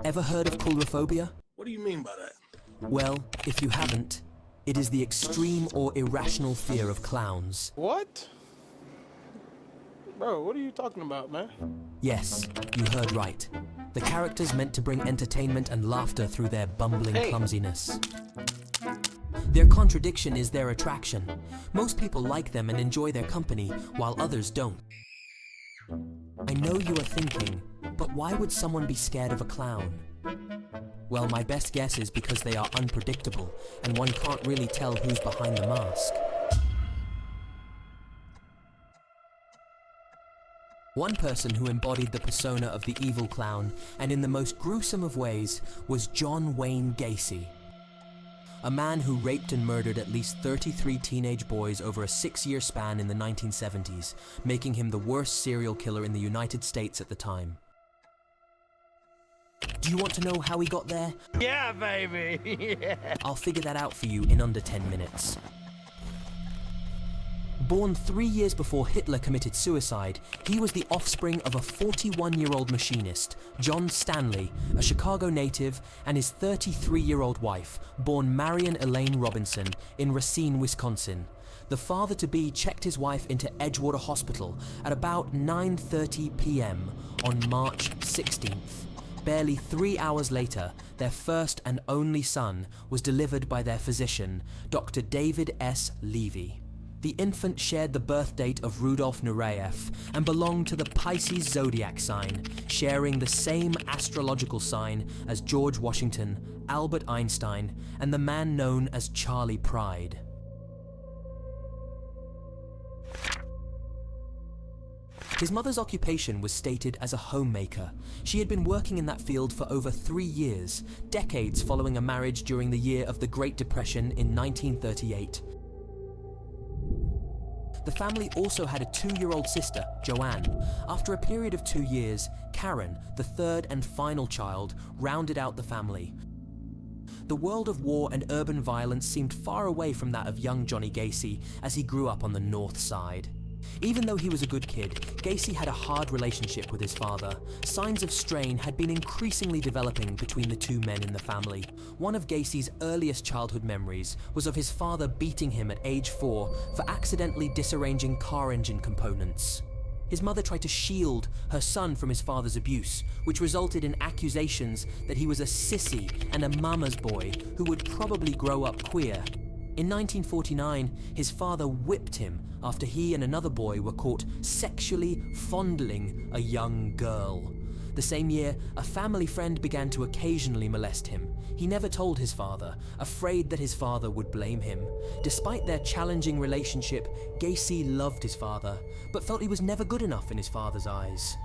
Ever heard of coulrophobia? What do you mean by that? Well, if you haven't, it is the extreme or irrational fear of clowns. What? Bro, what are you talking about, man? Yes, you heard right. The characters meant to bring entertainment and laughter through their bumbling clumsiness. Their contradiction is their attraction. Most people like them and enjoy their company, while others don't. I know you are thinking, but why would someone be scared of a clown? Well, my best guess is because they are unpredictable, and one can't really tell who's behind the mask. One person who embodied the persona of the evil clown, and in the most gruesome of ways, was John Wayne Gacy. A man who raped and murdered at least 33 teenage boys over a 6-year span in the 1970s, making him the worst serial killer in the United States at the time. Do you want to know how he got there? Yeah, baby! Yeah. I'll figure that out for you in under 10 minutes. Born 3 years before Hitler committed suicide, he was the offspring of a 41-year-old machinist, John Stanley, a Chicago native, and his 33-year-old wife, born Marion Elaine Robinson, in Racine, Wisconsin. The father-to-be checked his wife into Edgewater Hospital at about 9:30 p.m. on March 16th. Barely 3 hours later, their first and only son was delivered by their physician, Dr. David S. Levy. The infant shared the birth date of Rudolf Nureyev and belonged to the Pisces zodiac sign, sharing the same astrological sign as George Washington, Albert Einstein, and the man known as Charlie Pride. His mother's occupation was stated as a homemaker. She had been working in that field for over 3 years, decades following a marriage during the year of the Great Depression in 1938. The family also had a 2-year-old sister, Joanne. After a period of 2 years, Karen, the third and final child, rounded out the family. The world of war and urban violence seemed far away from that of young Johnny Gacy as he grew up on the North Side. Even though he was a good kid, Gacy had a hard relationship with his father. Signs of strain had been increasingly developing between the two men in the family. One of Gacy's earliest childhood memories was of his father beating him at age 4 for accidentally disarranging car engine components. His mother tried to shield her son from his father's abuse, which resulted in accusations that he was a sissy and a mama's boy who would probably grow up queer. In 1949, his father whipped him after he and another boy were caught sexually fondling a young girl. The same year, a family friend began to occasionally molest him. He never told his father, afraid that his father would blame him. Despite their challenging relationship, Gacy loved his father, but felt he was never good enough in his father's eyes.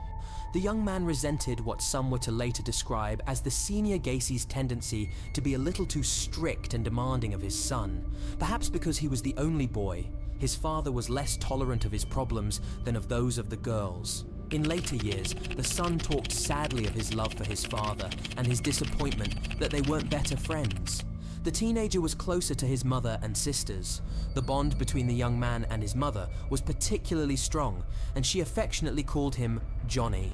The young man resented what some were to later describe as the senior Gacy's tendency to be a little too strict and demanding of his son. Perhaps because he was the only boy, his father was less tolerant of his problems than of those of the girls. In later years, the son talked sadly of his love for his father and his disappointment that they weren't better friends. The teenager was closer to his mother and sisters. The bond between the young man and his mother was particularly strong, and she affectionately called him Johnny.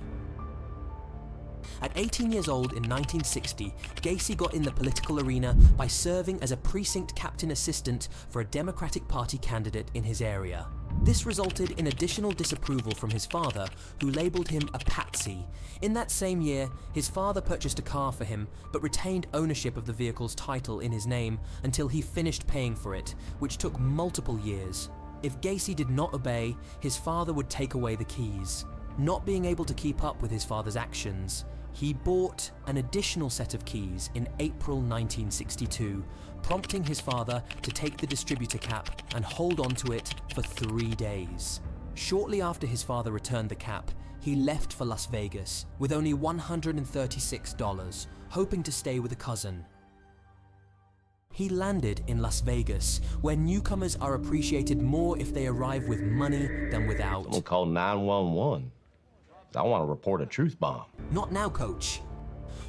At 18 years old in 1960, Gacy got in the political arena by serving as a precinct captain assistant for a Democratic Party candidate in his area. This resulted in additional disapproval from his father, who labeled him a patsy. In that same year, his father purchased a car for him, but retained ownership of the vehicle's title in his name until he finished paying for it, which took multiple years. If Gacy did not obey, his father would take away the keys. Not being able to keep up with his father's actions, he bought an additional set of keys in April 1962, prompting his father to take the distributor cap and hold on to it for 3 days. Shortly after his father returned the cap, he left for Las Vegas with only $136, hoping to stay with a cousin. He landed in Las Vegas, where newcomers are appreciated more if they arrive with money than without. I'm gonna call 911. I want to report a truth bomb. Not now, coach.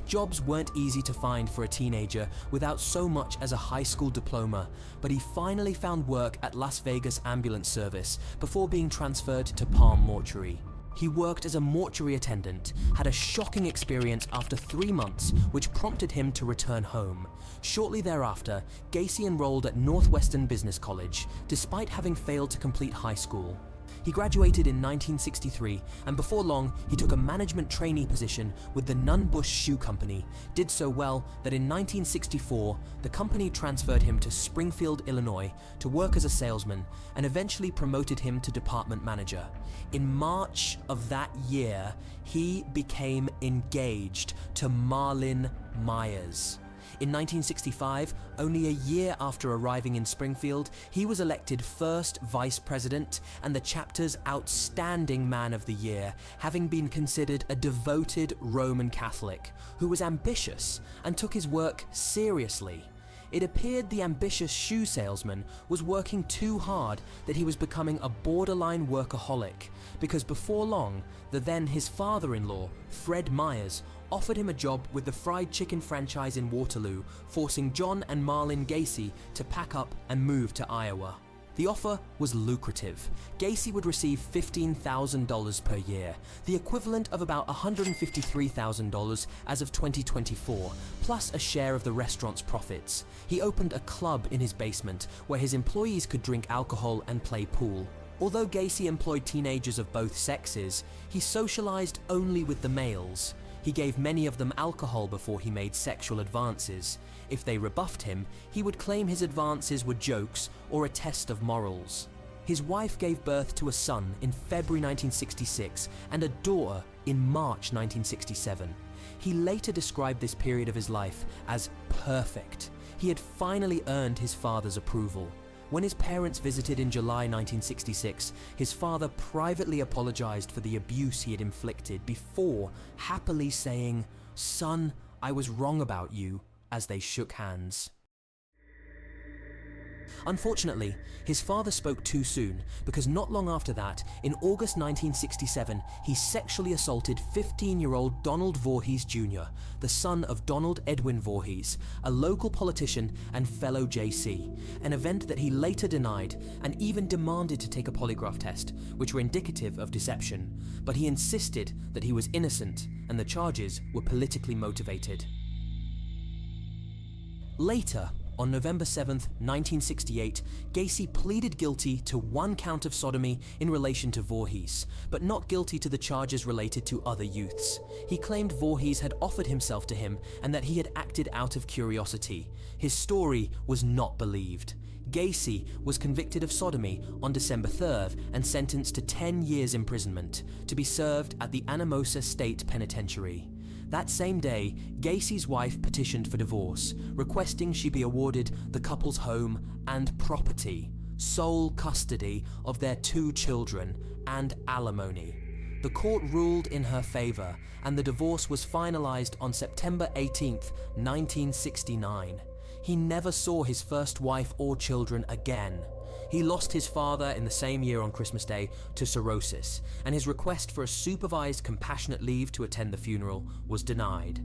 Jobs weren't easy to find for a teenager without so much as a high school diploma, but he finally found work at Las Vegas Ambulance Service before being transferred to Palm Mortuary. He worked as a mortuary attendant, had a shocking experience after 3 months, which prompted him to return home. Shortly thereafter, Gacy enrolled at Northwestern Business College, despite having failed to complete high school. He graduated in 1963, and before long, he took a management trainee position with the Nunn-Bush Shoe Company, did so well that in 1964, the company transferred him to Springfield, Illinois, to work as a salesman, and eventually promoted him to department manager. In March of that year, he became engaged to Marlyn Myers. In 1965, only a year after arriving in Springfield, he was elected first vice president and the chapter's outstanding man of the year, having been considered a devoted Roman Catholic who was ambitious and took his work seriously. It appeared the ambitious shoe salesman was working too hard, that he was becoming a borderline workaholic, because before long, his father-in-law, Fred Myers, offered him a job with the fried chicken franchise in Waterloo, forcing John and Marlyn Gacy to pack up and move to Iowa. The offer was lucrative. Gacy would receive $15,000 per year, the equivalent of about $153,000 as of 2024, plus a share of the restaurant's profits. He opened a club in his basement where his employees could drink alcohol and play pool. Although Gacy employed teenagers of both sexes, he socialized only with the males. He gave many of them alcohol before he made sexual advances. If they rebuffed him, he would claim his advances were jokes or a test of morals. His wife gave birth to a son in February 1966 and a daughter in March 1967. He later described this period of his life as perfect. He had finally earned his father's approval. When his parents visited in July 1966, his father privately apologized for the abuse he had inflicted before happily saying, "Son, I was wrong about you," as they shook hands. Unfortunately, his father spoke too soon, because not long after that, in August 1967, he sexually assaulted 15-year-old Donald Voorhees Jr., the son of Donald Edwin Voorhees, a local politician and fellow JC, an event that he later denied and even demanded to take a polygraph test, which were indicative of deception, but he insisted that he was innocent and the charges were politically motivated. Later, on November 7, 1968, Gacy pleaded guilty to 1 count of sodomy in relation to Voorhees, but not guilty to the charges related to other youths. He claimed Voorhees had offered himself to him and that he had acted out of curiosity. His story was not believed. Gacy was convicted of sodomy on December 3rd and sentenced to 10 years imprisonment, to be served at the Anamosa State Penitentiary. That same day, Gacy's wife petitioned for divorce, requesting she be awarded the couple's home and property, sole custody of their 2 children, and alimony. The court ruled in her favor, and the divorce was finalized on September 18, 1969. He never saw his first wife or children again. He lost his father in the same year on Christmas Day to cirrhosis, and his request for a supervised compassionate leave to attend the funeral was denied.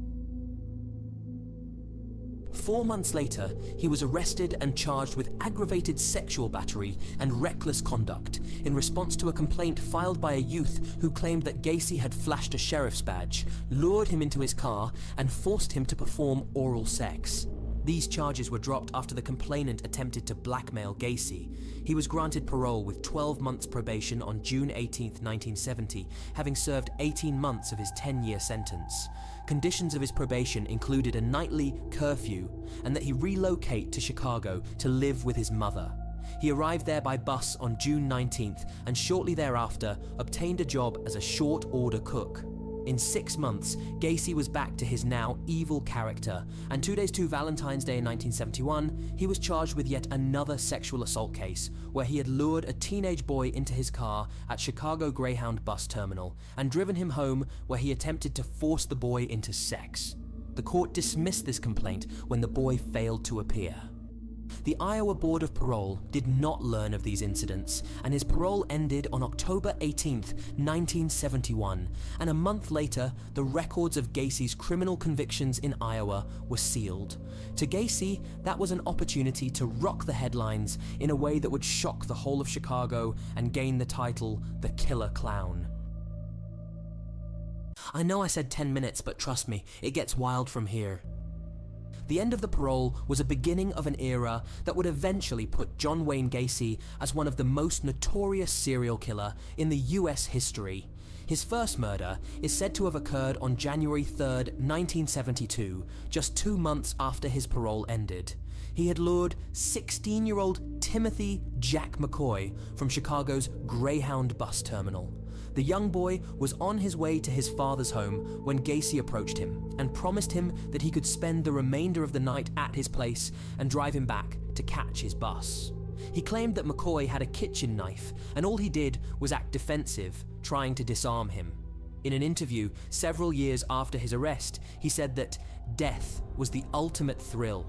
4 months later, he was arrested and charged with aggravated sexual battery and reckless conduct in response to a complaint filed by a youth who claimed that Gacy had flashed a sheriff's badge, lured him into his car, and forced him to perform oral sex. These charges were dropped after the complainant attempted to blackmail Gacy. He was granted parole with 12 months probation on June 18, 1970, having served 18 months of his 10-year sentence. Conditions of his probation included a nightly curfew and that he relocate to Chicago to live with his mother. He arrived there by bus on June 19th and shortly thereafter obtained a job as a short-order cook. In 6 months, Gacy was back to his now evil character, and 2 days to Valentine's Day in 1971, he was charged with yet another sexual assault case, where he had lured a teenage boy into his car at Chicago Greyhound bus terminal and driven him home, where he attempted to force the boy into sex. The court dismissed this complaint when the boy failed to appear. The Iowa Board of Parole did not learn of these incidents, and his parole ended on October 18, 1971, and a month later, the records of Gacy's criminal convictions in Iowa were sealed. To Gacy, that was an opportunity to rock the headlines in a way that would shock the whole of Chicago and gain the title The Killer Clown. I know I said 10 minutes, but trust me, it gets wild from here. The end of the parole was a beginning of an era that would eventually put John Wayne Gacy as one of the most notorious serial killer in the US history. His first murder is said to have occurred on January 3rd, 1972, just 2 months after his parole ended. He had lured 16-year-old Timothy Jack McCoy from Chicago's Greyhound bus terminal. The young boy was on his way to his father's home when Gacy approached him and promised him that he could spend the remainder of the night at his place and drive him back to catch his bus. He claimed that McCoy had a kitchen knife, and all he did was act defensive, trying to disarm him. In an interview several years after his arrest, he said that death was the ultimate thrill.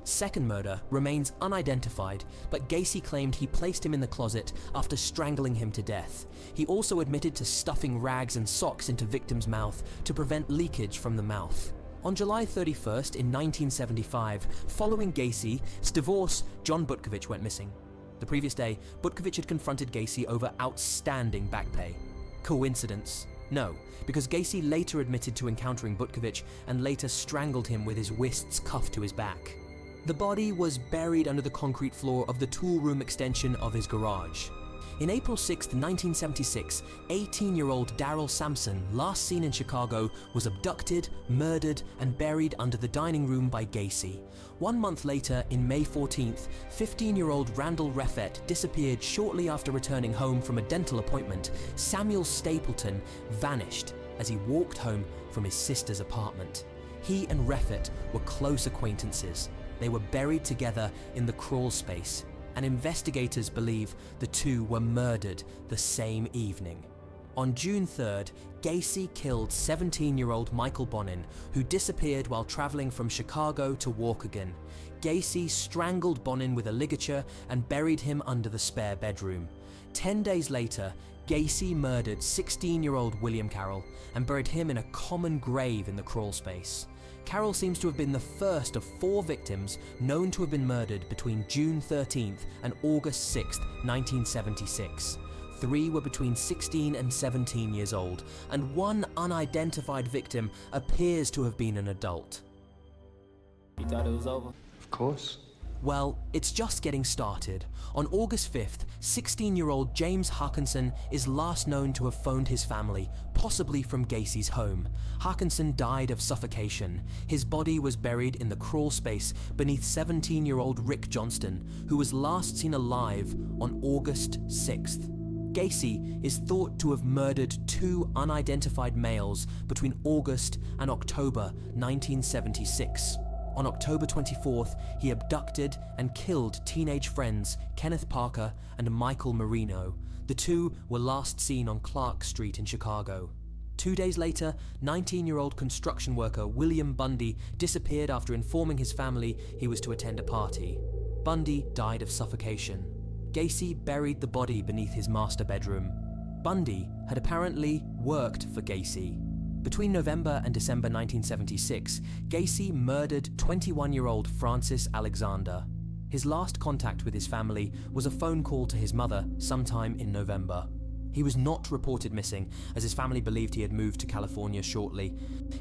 Second murder remains unidentified, but Gacy claimed he placed him in the closet after strangling him to death. He also admitted to stuffing rags and socks into victim's mouth to prevent leakage from the mouth. On July 31st in 1975, following Gacy's divorce, John Butkovich went missing. The previous day, Butkovich had confronted Gacy over outstanding back pay. Coincidence? No, because Gacy later admitted to encountering Butkovich and later strangled him with his wrists cuffed to his back. The body was buried under the concrete floor of the tool room extension of his garage. In April 6, 1976, 18-year-old Darrell Sampson, last seen in Chicago, was abducted, murdered, and buried under the dining room by Gacy. 1 month later, in May 14th, 15-year-old Randall Reffett disappeared shortly after returning home from a dental appointment. Samuel Stapleton vanished as he walked home from his sister's apartment. He and Reffett were close acquaintances. They were buried together in the crawl space, and investigators believe the two were murdered the same evening. On June 3rd, Gacy killed 17-year-old Michael Bonin, who disappeared while traveling from Chicago to Waukegan. Gacy strangled Bonin with a ligature and buried him under the spare bedroom. 10 days later, Gacy murdered 16-year-old William Carroll and buried him in a common grave in the crawl space. Carroll seems to have been the first of 4 victims known to have been murdered between June 13th and August 6th, 1976. 3 were between 16 and 17 years old, and 1 unidentified victim appears to have been an adult. You thought it was over? Of course. Well, it's just getting started. On August 5th, 16-year-old James Harkinson is last known to have phoned his family, possibly from Gacy's home. Harkinson died of suffocation. His body was buried in the crawl space beneath 17-year-old Rick Johnston, who was last seen alive on August 6th. Gacy is thought to have murdered 2 unidentified males between August and October 1976. On October 24th, he abducted and killed teenage friends Kenneth Parker and Michael Marino. The two were last seen on Clark Street in Chicago. 2 days later, 19-year-old construction worker William Bundy disappeared after informing his family he was to attend a party. Bundy died of suffocation. Gacy buried the body beneath his master bedroom. Bundy had apparently worked for Gacy. Between November and December 1976, Gacy murdered 21-year-old Francis Alexander. His last contact with his family was a phone call to his mother sometime in November. He was not reported missing, as his family believed he had moved to California shortly.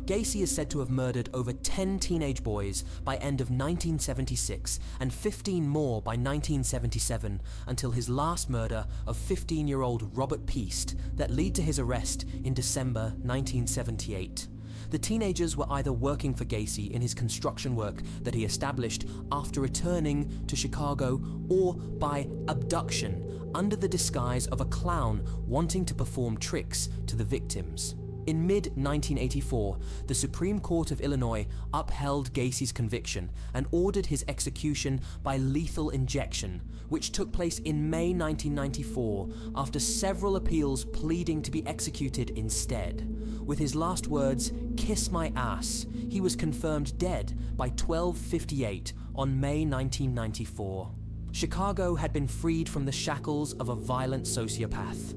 Gacy is said to have murdered over 10 teenage boys by end of 1976 and 15 more by 1977, until his last murder of 15-year-old Robert Peast that led to his arrest in December 1978. The teenagers were either working for Gacy in his construction work that he established after returning to Chicago, or by abduction under the disguise of a clown wanting to perform tricks to the victims. In mid-1984, the Supreme Court of Illinois upheld Gacy's conviction and ordered his execution by lethal injection, which took place in May 1994 after several appeals pleading to be executed instead. With his last words, "Kiss my ass," he was confirmed dead by 12:58 on May 1994. Chicago had been freed from the shackles of a violent sociopath.